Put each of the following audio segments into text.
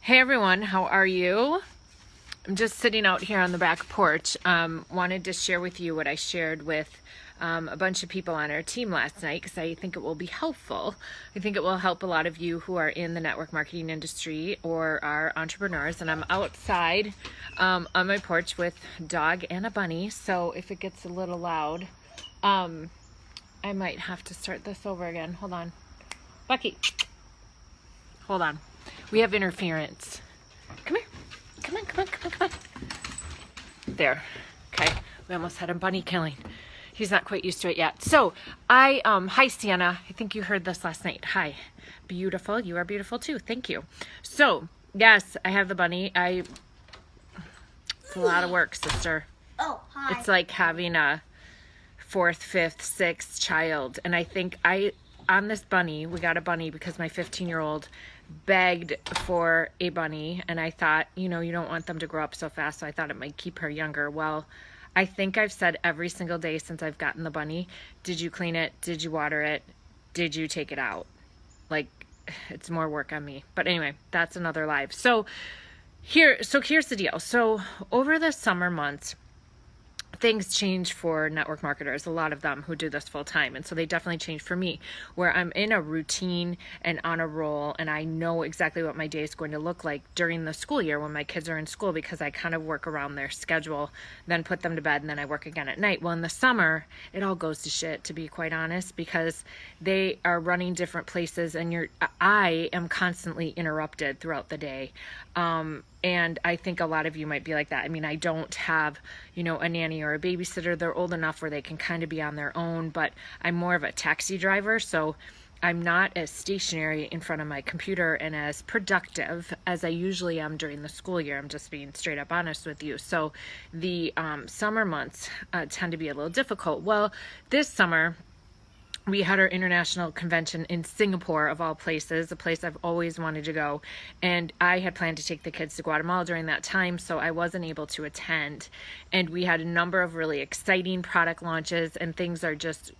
Hey everyone, how are you? I'm just sitting out here on the back porch. Wanted to share with you what I shared with a bunch of people on our team last night because I think it will be helpful. I think it will help a lot of you who are in the network marketing industry or are entrepreneurs. And I'm outside on my porch with a dog and a bunny. So if it gets a little loud, I might have to start this over again. Hold on. Bucky, hold on. We have interference. Come here. Come on, come on, come on, come on. There. Okay. We almost had a bunny killing. He's not quite used to it yet. So, hi Sienna. I think you heard this last night. Hi. Beautiful. You are beautiful too. Thank you. So, yes, I have the bunny. It's a lot of work, sister. Oh, hi. It's like having a 4th, 5th, 6th child. And I think on this bunny, we got a bunny because my 15-year-old begged for a bunny, and I thought, you don't want them to grow up so fast, so I thought it might keep her younger. Well, I think I've said every single day since I've gotten the bunny, did you clean it? Did you water it? Did you take it out? Like, it's more work on me. But anyway, that's another live. So here's the deal. So over the summer months, things change for network marketers, a lot of them who do this full time. And so they definitely change for me, where I'm in a routine and on a roll, and I know exactly what my day is going to look like during the school year when my kids are in school, because I kind of work around their schedule, then put them to bed, and then I work again at night. Well, in the summer, it all goes to shit, to be quite honest, because they are running different places, and I am constantly interrupted throughout the day. And I think a lot of you might be like that. I mean, I don't have, a nanny or a babysitter. They're old enough where they can kind of be on their own, but I'm more of a taxi driver. So I'm not as stationary in front of my computer and as productive as I usually am during the school year. I'm just being straight up honest with you. So the summer months tend to be a little difficult. Well, this summer, we had our international convention in Singapore, of all places, a place I've always wanted to go. And I had planned to take the kids to Guatemala during that time, so I wasn't able to attend. And we had a number of really exciting product launches, and things are just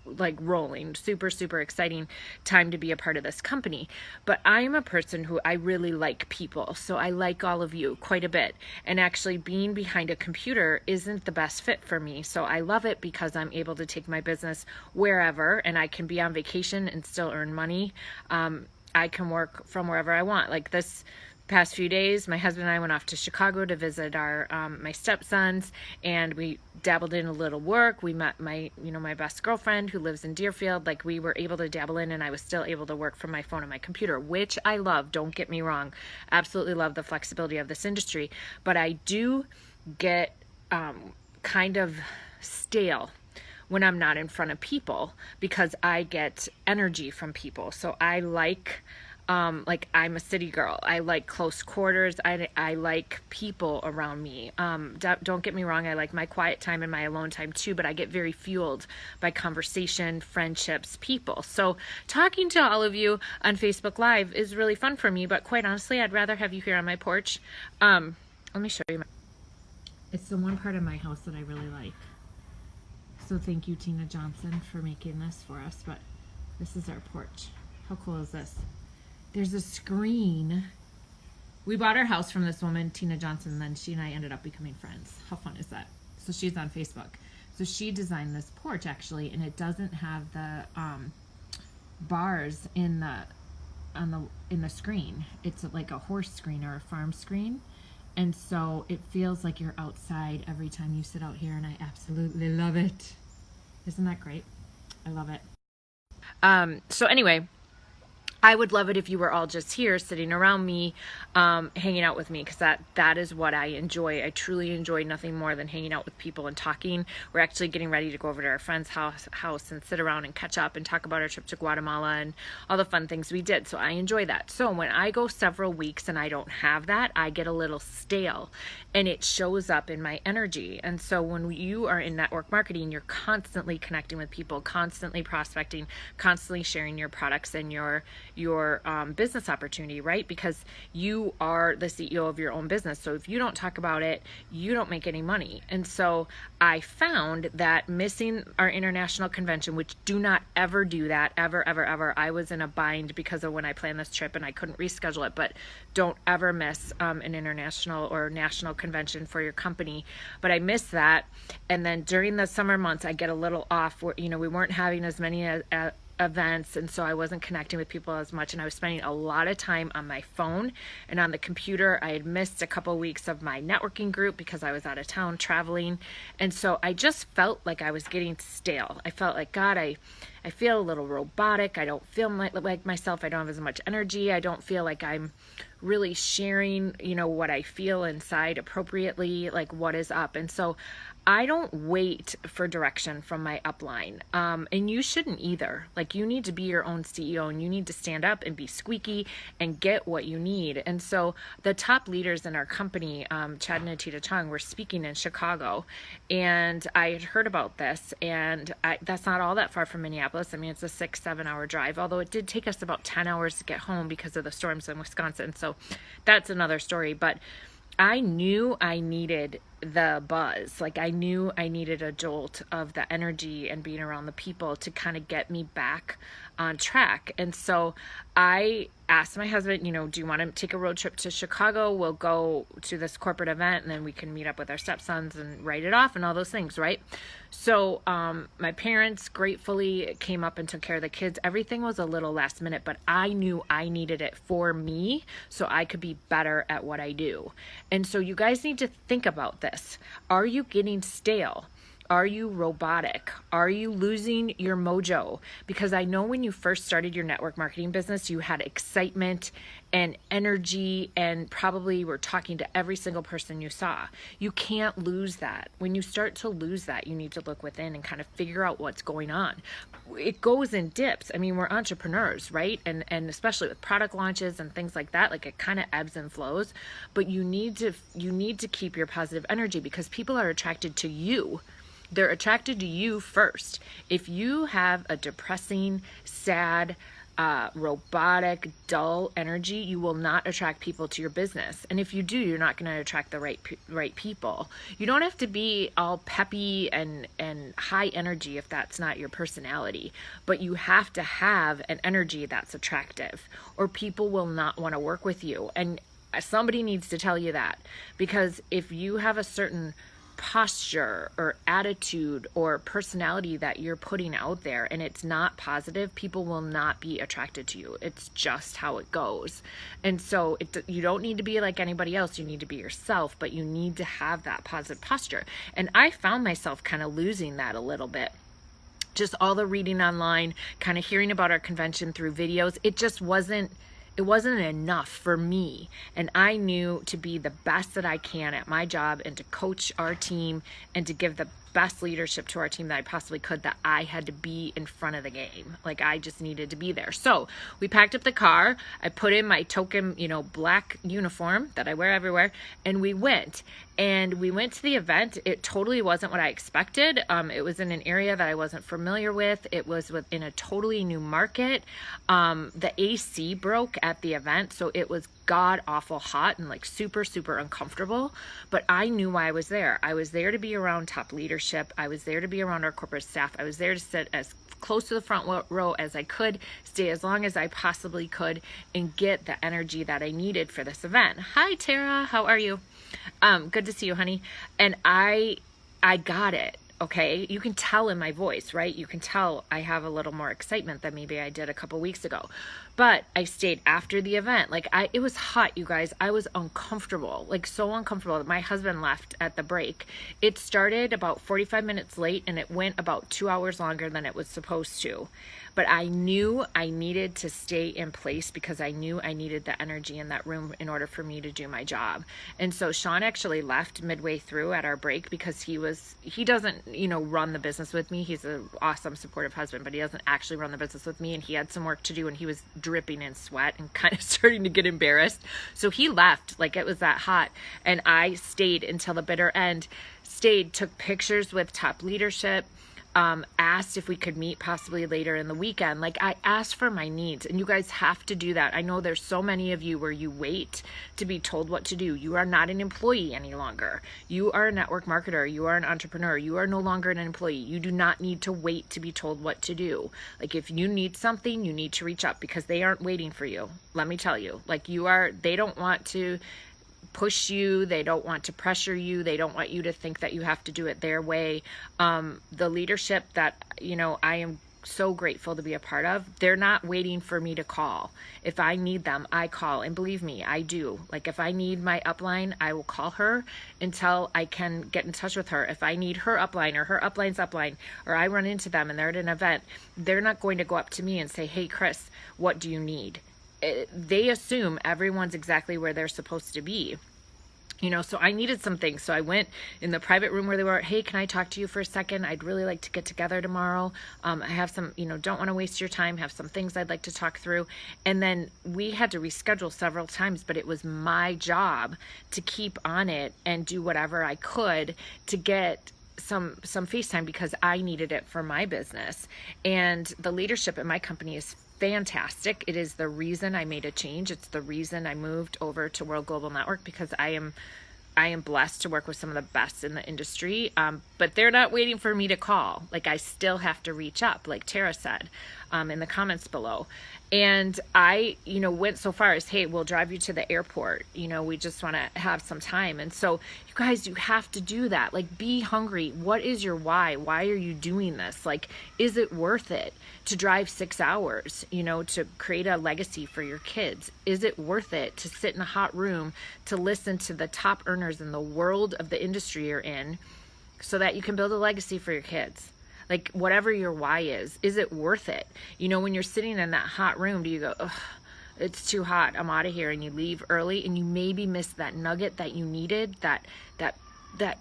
like rolling. Super, super exciting time to be a part of this company. But I'm a person who I really like people. So I like all of you quite a bit. And actually being behind a computer isn't the best fit for me. So I love it because I'm able to take my business wherever, and I can be on vacation and still earn money. I can work from wherever I want. Like this past few days, my husband and I went off to Chicago to visit my stepsons, and we dabbled in a little work. We met my best girlfriend who lives in Deerfield. Like, we were able to dabble in, and I was still able to work from my phone and my computer, which I love. Don't get me wrong. Absolutely love the flexibility of this industry, but I do get kind of stale when I'm not in front of people, because I get energy from people. So I like I'm a city girl. I like close quarters. I like people around me. Don't get me wrong. I like my quiet time and my alone time too, but I get very fueled by conversation, friendships, people. So talking to all of you on Facebook Live is really fun for me, but quite honestly, I'd rather have you here on my porch. Let me show you. It's the one part of my house that I really like. So thank you, Tina Johnson, for making this for us. But this is our porch. How cool is this? There's a screen. We bought our house from this woman, Tina Johnson, and then she and I ended up becoming friends. How fun is that? So she's on Facebook. So she designed this porch, actually, and it doesn't have the bars in the screen. It's like a horse screen or a farm screen. And so it feels like you're outside every time you sit out here, and I absolutely love it. Isn't that great? I love it. So anyway, I would love it if you were all just here sitting around me, hanging out with me, because that is what I enjoy. I truly enjoy nothing more than hanging out with people and talking. We're actually getting ready to go over to our friend's house and sit around and catch up and talk about our trip to Guatemala and all the fun things we did. So I enjoy that. So when I go several weeks and I don't have that, I get a little stale, and it shows up in my energy. And so when you are in network marketing, you're constantly connecting with people, constantly prospecting, constantly sharing your products and your your business opportunity, right? Because you are the CEO of your own business. So if you don't talk about it, you don't make any money. And so I found that missing our international convention, which do not ever do that, ever, ever, ever. I was in a bind because of when I planned this trip and I couldn't reschedule it, but don't ever miss an international or national convention for your company. But I missed that. And then during the summer months, I get a little off where, we weren't having as many events, and so I wasn't connecting with people as much, and I was spending a lot of time on my phone and on the computer. I had missed a couple of weeks of my networking group because I was out of town traveling, and so I just felt like I was getting stale. I felt like, God, I feel a little robotic. I don't feel like myself. I don't have as much energy. I don't feel like I'm really sharing, what I feel inside appropriately, like what is up. And so I don't wait for direction from my upline. And you shouldn't either. Like, you need to be your own CEO, and you need to stand up and be squeaky and get what you need. And so the top leaders in our company, Chad and Atita Chung, were speaking in Chicago, and I had heard about this, and that's not all that far from Minneapolis. I mean, it's a 6-7 hour drive, although it did take us about 10 hours to get home because of the storms in Wisconsin. So that's another story. But I knew I needed the buzz. Like, I knew I needed a jolt of the energy and being around the people to kind of get me back on track. And so I asked my husband, do you want to take a road trip to Chicago? We'll go to this corporate event, and then we can meet up with our stepsons and write it off and all those things, right? So my parents gratefully came up and took care of the kids. Everything was a little last minute, but I knew I needed it for me so I could be better at what I do. And so you guys need to think about this. Are you getting stale? Are you robotic? Are you losing your mojo? Because I know when you first started your network marketing business, you had excitement and energy and probably were talking to every single person you saw. You can't lose that. When you start to lose that, you need to look within and kind of figure out what's going on. It goes in dips. I mean, we're entrepreneurs, right? And especially with product launches and things like that, like, it kind of ebbs and flows. But you need to keep your positive energy, because people are attracted to you. They're attracted to you first. If you have a depressing, sad, robotic, dull energy, you will not attract people to your business. And if you do, you're not going to attract the right people. You don't have to be all peppy and high energy if that's not your personality, but you have to have an energy that's attractive, or people will not want to work with you. And somebody needs to tell you that, because if you have a certain posture or attitude or personality that you're putting out there and it's not positive, people will not be attracted to you. It's just how it goes. And so you don't need to be like anybody else. You need to be yourself, but you need to have that positive posture. And I found myself kind of losing that a little bit. Just all the reading online, kind of hearing about our convention through videos, it wasn't enough for me. And I knew to be the best that I can at my job and to coach our team and to give the best leadership to our team that I possibly could, that I had to be in front of the game. Like, I just needed to be there. So we packed up the car. I put in my token, black uniform that I wear everywhere, and we went. And we went to the event. It totally wasn't what I expected. It was in an area that I wasn't familiar with. It was within a totally new market. The AC broke at the event, so it was god awful hot and like super, super uncomfortable. But I knew why I was there. I was there to be around top leadership. I was there to be around our corporate staff. I was there to sit as close to the front row as I could, stay as long as I possibly could, and get the energy that I needed for this event. Hi, Tara. How are you? Good to see you, honey. And I got it. Okay. You can tell in my voice, right? You can tell I have a little more excitement than maybe I did a couple weeks ago, but I stayed after the event. Like, it was hot, you guys. I was uncomfortable, like so uncomfortable that my husband left at the break. It started about 45 minutes late and it went about 2 hours longer than it was supposed to. But I knew I needed to stay in place because I knew I needed the energy in that room in order for me to do my job. And so Sean actually left midway through at our break because he doesn't, run the business with me. He's an awesome, supportive husband, but he doesn't actually run the business with me. And he had some work to do and he was dripping in sweat and kind of starting to get embarrassed. So he left, like it was that hot. And I stayed until the bitter end, took pictures with top leadership. asked if we could meet possibly later in the weekend. Like, I asked for my needs, and you guys have to do that. I know there's so many of you where you wait to be told what to do. You are not an employee any longer. You are a network marketer. You are an entrepreneur. You are no longer an employee. You do not need to wait to be told what to do. Like, if you need something, you need to reach up, because they aren't waiting for you. Let me tell you, like, they don't want to push you. They don't want to pressure you. They don't want you to think that you have to do it their way. The leadership that, I am so grateful to be a part of, they're not waiting for me to call. If I need them, I call. And believe me, I do. Like, if I need my upline, I will call her until I can get in touch with her. If I need her upline or her upline's upline, or I run into them and they're at an event, they're not going to go up to me and say, hey, Chris, what do you need? They assume everyone's exactly where they're supposed to be. So I needed some things. So I went in the private room where they were, hey, can I talk to you for a second? I'd really like to get together tomorrow. I have some, don't want to waste your time, have some things I'd like to talk through. And then we had to reschedule several times, but it was my job to keep on it and do whatever I could to get some FaceTime, because I needed it for my business. And the leadership at my company is fantastic. It is the reason I made a change. It's the reason I moved over to World Global Network, because I am blessed to work with some of the best in the industry. But they're not waiting for me to call. Like, I still have to reach up, like Tara said in the comments below. And I, went so far as, hey, we'll drive you to the airport. We just want to have some time. And so, you guys, you have to do that. Like, be hungry. What is your why? Why are you doing this? Like, is it worth it to drive 6 hours, to create a legacy for your kids? Is it worth it to sit in a hot room to listen to the top earners in the world of the industry you're in so that you can build a legacy for your kids? Like, whatever your why is it worth it? When you're sitting in that hot room, do you go, ugh, it's too hot, I'm out of here, and you leave early, and you maybe miss that nugget that you needed, that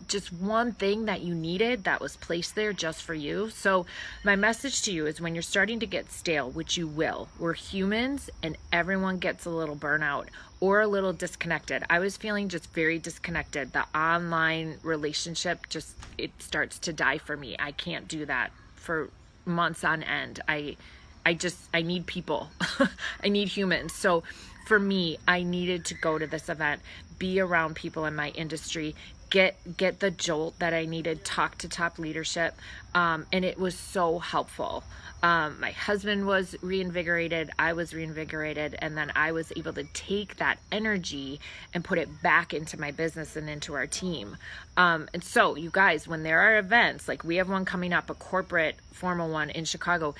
just one thing that you needed that was placed there just for you? So my message to you is, when you're starting to get stale, which you will, we're humans and everyone gets a little burnout or a little disconnected. I was feeling just very disconnected. The online relationship it starts to die for me. I can't do that for months on end. I need people. I need humans. So for me, I needed to go to this event, be around people in my industry, get the jolt that I needed, talk to top leadership, and it was so helpful. My husband was reinvigorated, I was reinvigorated, and then I was able to take that energy and put it back into my business and into our team. And so, you guys, when there are events, like we have one coming up, a corporate formal one in Chicago,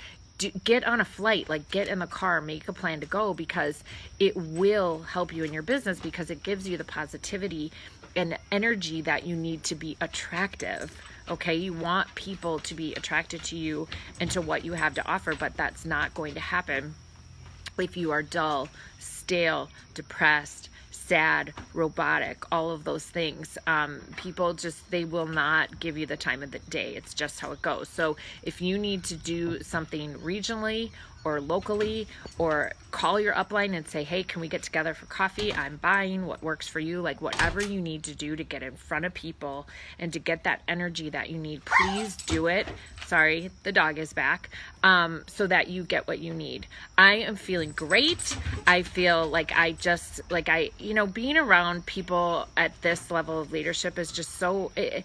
get on a flight, like get in the car, make a plan to go, because it will help you in your business, because it gives you the positivity and energy that you need to be attractive. Okay, you want people to be attracted to you and to what you have to offer, but that's not going to happen if you are dull, stale, depressed, sad, robotic, all of those things. People they will not give you the time of the day. It's just how it goes. So if you need to do something regionally or locally, or call your upline and say, hey, can we get together for coffee? I'm buying what works for you. Like, whatever you need to do to get in front of people and to get that energy that you need, please do it. Sorry, the dog is back. So that you get what you need. I am feeling great. I feel like being around people at this level of leadership is just so, it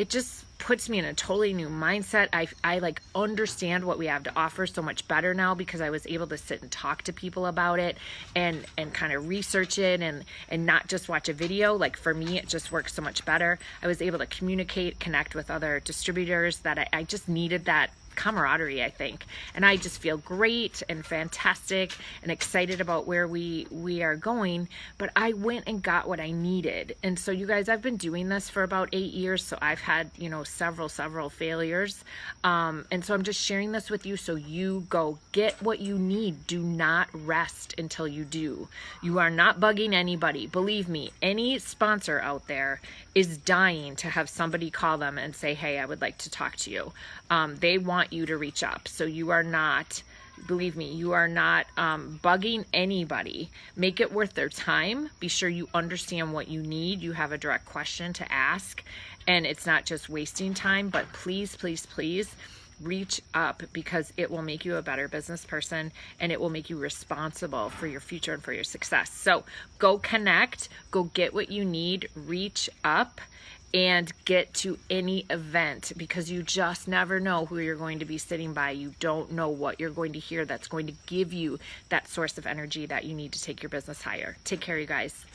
just puts me in a totally new mindset. I like understand what we have to offer so much better now, because I was able to sit and talk to people about it and kind of research it and not just watch a video. Like, for me, it just works so much better. I was able to communicate, connect with other distributors that I just needed that camaraderie, I think. And I just feel great and fantastic and excited about where we are going. But I went and got what I needed. And so, you guys, I've been doing this for about 8 years. So I've had, several failures. And so I'm just sharing this with you so you go get what you need. Do not rest until you do. You are not bugging anybody. Believe me, any sponsor out there is dying to have somebody call them and say, hey, I would like to talk to you. They want you to reach up. So you are not, believe me, you are not bugging anybody. Make it worth their time. Be sure you understand what you need. You have a direct question to ask, and it's not just wasting time. But please, please, please, reach up, because it will make you a better business person and it will make you responsible for your future and for your success. So go connect, go get what you need, reach up, and get to any event, because you just never know who you're going to be sitting by. You don't know what you're going to hear that's going to give you that source of energy that you need to take your business higher. Take care, you guys.